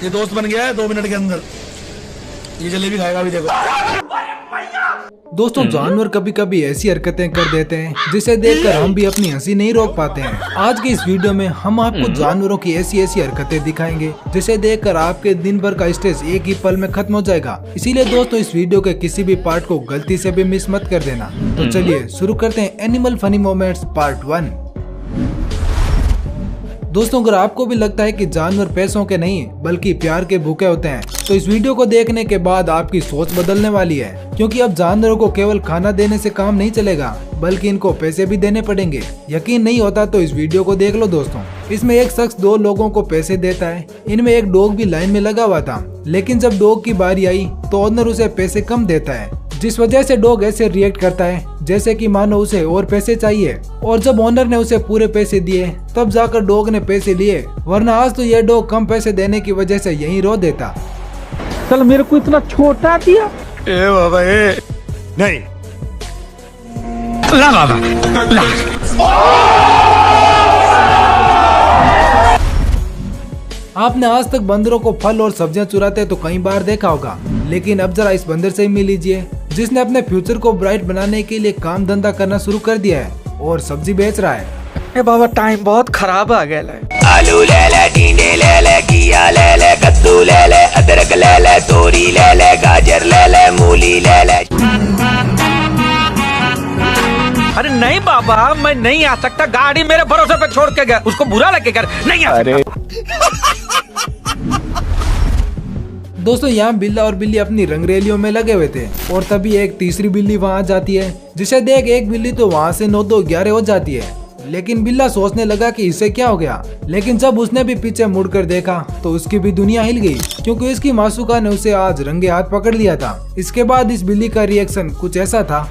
ये दोस्त बन गया है 2 मिनट के अंदर। ये जलेबी खाएगा अभी, देखो। दोस्तों जानवर कभी कभी ऐसी हरकतें कर देते हैं जिसे देखकर हम भी अपनी हंसी नहीं रोक पाते हैं। आज की इस वीडियो में हम आपको जानवरों की ऐसी ऐसी हरकतें दिखाएंगे जिसे देखकर आपके दिन भर का स्ट्रेस एक ही पल में खत्म हो जाएगा। इसीलिए दोस्तों इस वीडियो के किसी भी पार्ट को गलती से भी मिस मत कर देना। तो चलिए शुरू करते हैं एनिमल फनी मोमेंट्स पार्ट 1। दोस्तों अगर आपको भी लगता है कि जानवर पैसों के नहीं बल्कि प्यार के भूखे होते हैं तो इस वीडियो को देखने के बाद आपकी सोच बदलने वाली है, क्योंकि अब जानवरों को केवल खाना देने से काम नहीं चलेगा बल्कि इनको पैसे भी देने पड़ेंगे। यकीन नहीं होता तो इस वीडियो को देख लो दोस्तों। इसमें एक शख्स 2 लोगों को पैसे देता है। इनमें एक डॉग भी लाइन में लगा हुआ था, लेकिन जब डॉग की बारी आई तो ओनर उसे पैसे कम देता है, जिस वजह से डॉग ऐसे रिएक्ट करता है जैसे कि मानो उसे और पैसे चाहिए। और जब ओनर ने उसे पूरे पैसे दिए तब जाकर डॉग ने पैसे लिए, वरना आज तो यह डॉग कम पैसे देने की वजह से यहीं रो देता। चल मेरे को इतना छोटा दिया। ए बाबा ए नहीं ला बाबा ला। आपने आज तक बंदरों को फल और सब्जियां चुराते तो कई बार देखा होगा, लेकिन अब जरा इस बंदर से ही मिल लीजिए जिसने अपने फ्यूचर को ब्राइट बनाने के लिए काम धंधा करना शुरू कर दिया है और सब्जी बेच रहा है। ए बाबा टाइम बहुत खराब आ गया है। आलू ले ले, टिंडे ले ले, घिया ले ले, कद्दू ले ले, अदरक ले ले, तोरी ले ले, गाजर ले ले, मूली ले ले। अरे नहीं बाबा मैं नहीं आ सकता, गाड़ी मेरे भरोसे पे छोड़ के गया, उसको बुरा लगे कर नहीं आ सकता। दोस्तों यहाँ बिल्ला और बिल्ली अपनी रंगरेलियों में लगे हुए थे और तभी एक तीसरी बिल्ली वहाँ आ जाती है, जिसे देख एक बिल्ली तो वहाँ से 9 2 11 हो जाती है। लेकिन बिल्ला सोचने लगा कि इसे क्या हो गया, लेकिन जब उसने भी पीछे मुड़कर देखा तो उसकी भी दुनिया हिल गई, क्योंकि इसकी मासूका ने उसे आज रंगे हाथ पकड़ लिया था। इसके बाद इस बिल्ली का रिएक्शन कुछ ऐसा था।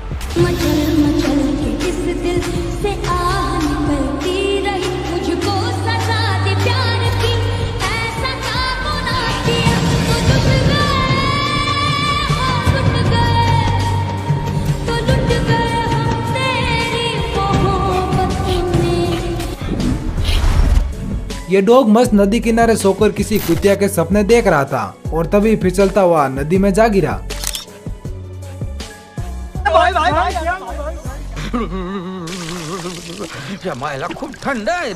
ये डॉग मस्त नदी किनारे सोकर किसी कुतिया के सपने देख रहा था और तभी फिसलता हुआ नदी में जा गिरा। खूब ठंडा है।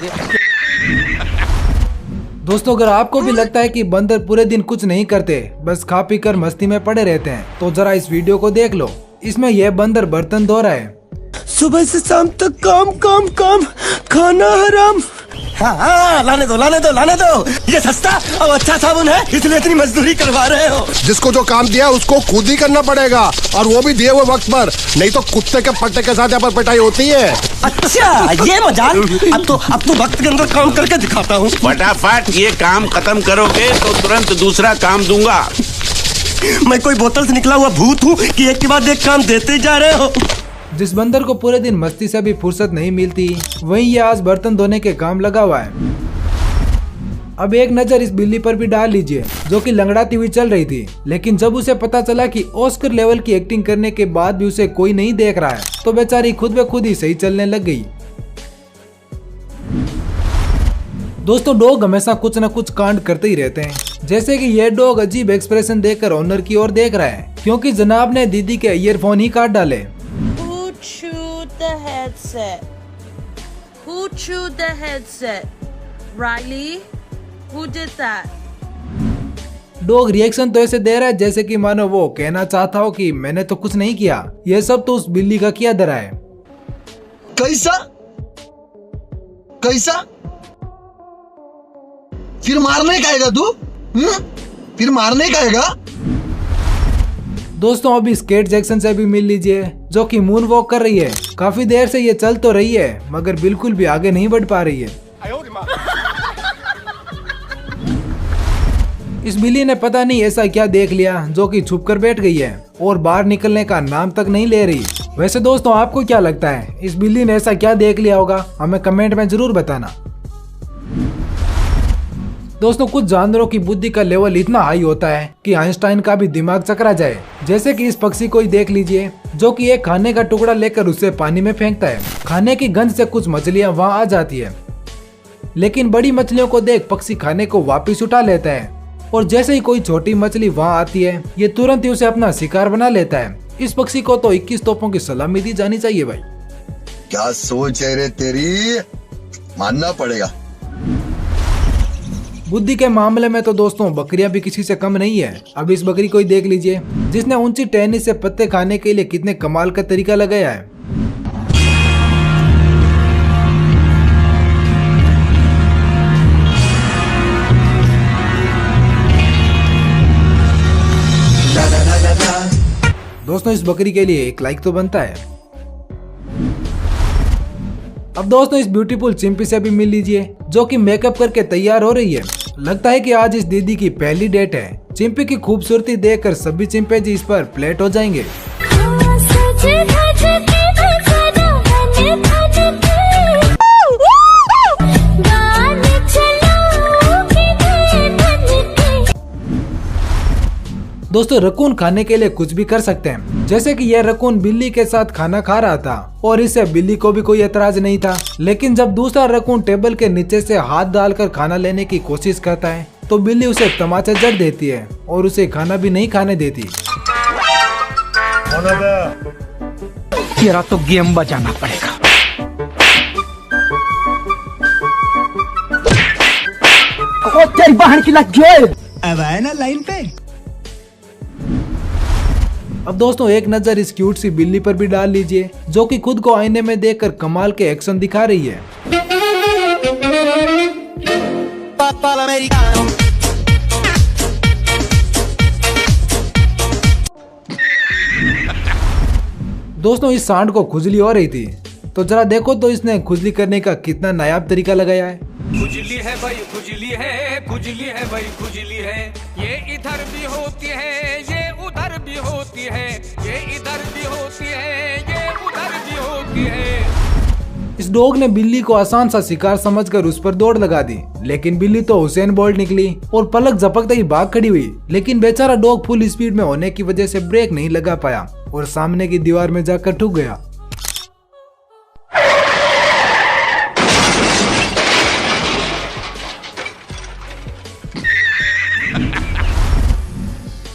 दोस्तों अगर आपको भी लगता है कि बंदर पूरे दिन कुछ नहीं करते बस खा पी कर मस्ती में पड़े रहते हैं तो जरा इस वीडियो को देख लो। इसमें यह बंदर बर्तन धो रहा है। सुबह से शाम तक काम काम काम, खाना हराम। हाँ, लाने दो। ये सस्ता और अच्छा साबुन है इसलिए इतनी मजदूरी करवा रहे हो। जिसको जो काम दिया उसको खुद ही करना पड़ेगा और वो भी दिए हुए वक्त पर, नहीं तो कुत्ते के पट्टे के साथ यहाँ पर पिटाई होती है। अच्छा ये मजाक। अब तो वक्त के अंदर काम करके दिखाता हूँ। फटाफट ये काम खत्म करोगे तो तुरंत दूसरा काम दूंगा। मैं कोई बोतल से निकला हुआ भूत हूँ कि एक के बाद एक काम देते जा रहे हो। जिस बंदर को पूरे दिन मस्ती से भी फुर्सत नहीं मिलती वहीं ये आज बर्तन धोने के काम लगा हुआ है। अब एक नजर इस बिल्ली पर भी डाल लीजिए जो कि लंगड़ाती हुई चल रही थी, लेकिन जब उसे पता चला कि ऑस्कर लेवल की एक्टिंग करने के बाद भी उसे कोई नहीं देख रहा है तो बेचारी खुद ब खुद ही सही चलने लग गई। दोस्तों डॉग हमेशा कुछ न कुछ कांड करते ही रहते हैं, जैसे कि यह डॉग अजीब एक्सप्रेशन देकर ओनर की ओर देख रहा है क्योंकि जनाब ने दीदी के ईयरफोन ही काट डाले। Who chewed the headset? Riley? Who did that? Dog reaction तो ऐसे दे रहा है जैसे कि मानो वो कहना चाहता हो कि मैंने तो कुछ नहीं किया, यह सब तो उस बिल्ली का किया धरा है। कैसा फिर मारने का आएगा तू? फिर मारने का आएगा? दोस्तों अभी स्केट जैक्सन से भी मिल लीजिए जो कि मून वॉक कर रही है। काफी देर से ये चल तो रही है मगर बिल्कुल भी आगे नहीं बढ़ पा रही है। इस बिल्ली ने पता नहीं ऐसा क्या देख लिया जो कि छुप कर बैठ गई है और बाहर निकलने का नाम तक नहीं ले रही। वैसे दोस्तों आपको क्या लगता है इस बिल्ली ने ऐसा क्या देख लिया होगा, हमें कमेंट में जरूर बताना। दोस्तों कुछ जानवरों की बुद्धि का लेवल इतना हाई होता है कि आइंस्टाइन का भी दिमाग चकरा जाए। जैसे कि इस पक्षी को ही देख लीजिए जो कि एक खाने का टुकड़ा लेकर उसे पानी में फेंकता है। खाने की गंध से कुछ मछलियां वहां आ जाती है, लेकिन बड़ी मछलियों को देख पक्षी खाने को वापस उठा लेता है। और जैसे ही कोई छोटी मछली वहाँ आती है ये तुरंत ही उसे अपना शिकार बना लेता है। इस पक्षी को तो 21 तोपों की सलामी दी जानी चाहिए भाई। क्या सोच है रे तेरी, मानना पड़ेगा। बुद्धि के मामले में तो दोस्तों बकरियां भी किसी से कम नहीं है। अब इस बकरी को ही देख लीजिए जिसने ऊंची टहनी से पत्ते खाने के लिए कितने कमाल का तरीका लगाया है। दोस्तों इस बकरी के लिए एक लाइक तो बनता है। अब दोस्तों इस ब्यूटीफुल चिंपी से भी मिल लीजिए जो कि मेकअप करके तैयार हो रही है। लगता है कि आज इस दीदी की पहली डेट है। चिंपी की खूबसूरती देखकर सभी चिंपैंजी इस पर फ्लैट हो जाएंगे। दोस्तों रकून खाने के लिए कुछ भी कर सकते हैं, जैसे कि यह रकून बिल्ली के साथ खाना खा रहा था और इसे बिल्ली को भी कोई एतराज नहीं था। लेकिन जब दूसरा रकून टेबल के नीचे से हाथ डालकर खाना लेने की कोशिश करता है तो बिल्ली उसे तमाचा जड़ देती है और उसे खाना भी नहीं खाने देती। तेरा तो गेम बजाना पड़ेगा। तेरी बहन की लग गई। अब आए ना लाइन पे। अब दोस्तों एक नजर इस क्यूट सी बिल्ली पर भी डाल लीजिए जो कि खुद को आईने में देखकर कमाल के एक्शन दिखा रही है। दोस्तों इस सांड को खुजली हो रही थी तो जरा देखो तो इसने खुजली करने का कितना नायाब तरीका लगाया है। खुजली है भाई खुजली है, खुजली है भाई खुजली है, ये इधर भी होती है, ये उधर भी होती है, ये इधर भी होती है, ये उधर भी होती है। इस डॉग ने बिल्ली को आसान सा शिकार समझकर उस पर दौड़ लगा दी, लेकिन बिल्ली तो हुसैन बोल्ट निकली और पलक झपकते ही भाग खड़ी हुई। लेकिन बेचारा डॉग फुल स्पीड में होने की वजह से ब्रेक नहीं लगा पाया और सामने की दीवार में जाकर ठुक गया।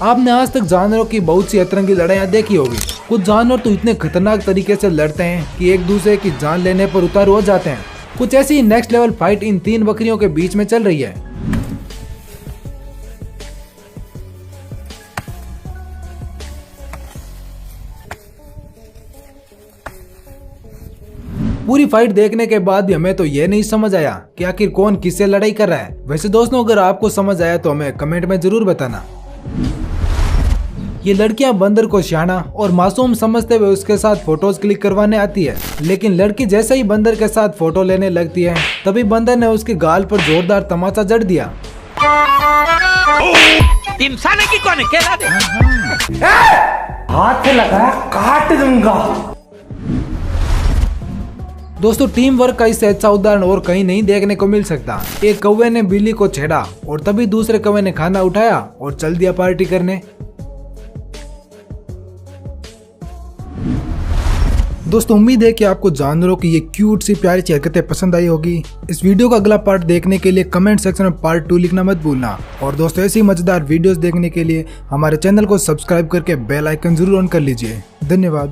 आपने आज तक जानवरों की बहुत सी अतरंगी लड़ाइयाँ देखी होगी। कुछ जानवर तो इतने खतरनाक तरीके से लड़ते हैं कि एक दूसरे की जान लेने पर उतारू हो जाते हैं। कुछ ऐसी ही नेक्स्ट लेवल फाइट इन 3 बकरियों के बीच में चल रही है। पूरी फाइट देखने के बाद भी हमें तो ये नहीं समझ आया कि आखिर कौन किससे लड़ाई कर रहा है। वैसे दोस्तों अगर आपको समझ आया तो हमें कमेंट में जरूर बताना। ये लड़कियां बंदर को सियाना और मासूम समझते हुए उसके साथ फोटोज क्लिक करवाने आती है, लेकिन लड़की जैसे ही बंदर के साथ फोटो लेने लगती है तभी बंदर ने उसके गाल पर जोरदार तमाचा जड़ दिया। इंसान की कौन है दे। हाथ से लगा काट दूंगा। दोस्तों टीम वर्क का इससे अच्छा उदाहरण और कहीं नहीं देखने को मिल सकता। एक कौवे ने बिल्ली को छेड़ा और तभी दूसरे कौवे ने खाना उठाया और चल दिया पार्टी करने। दोस्तों उम्मीद है कि आपको जानवरों की ये क्यूट सी प्यारी सी हरकतें पसंद आई होगी। इस वीडियो का अगला पार्ट देखने के लिए कमेंट सेक्शन में पार्ट 2 लिखना मत भूलना। और दोस्तों ऐसी मजेदार वीडियोस देखने के लिए हमारे चैनल को सब्सक्राइब करके बेल आइकन जरूर ऑन कर लीजिए। धन्यवाद।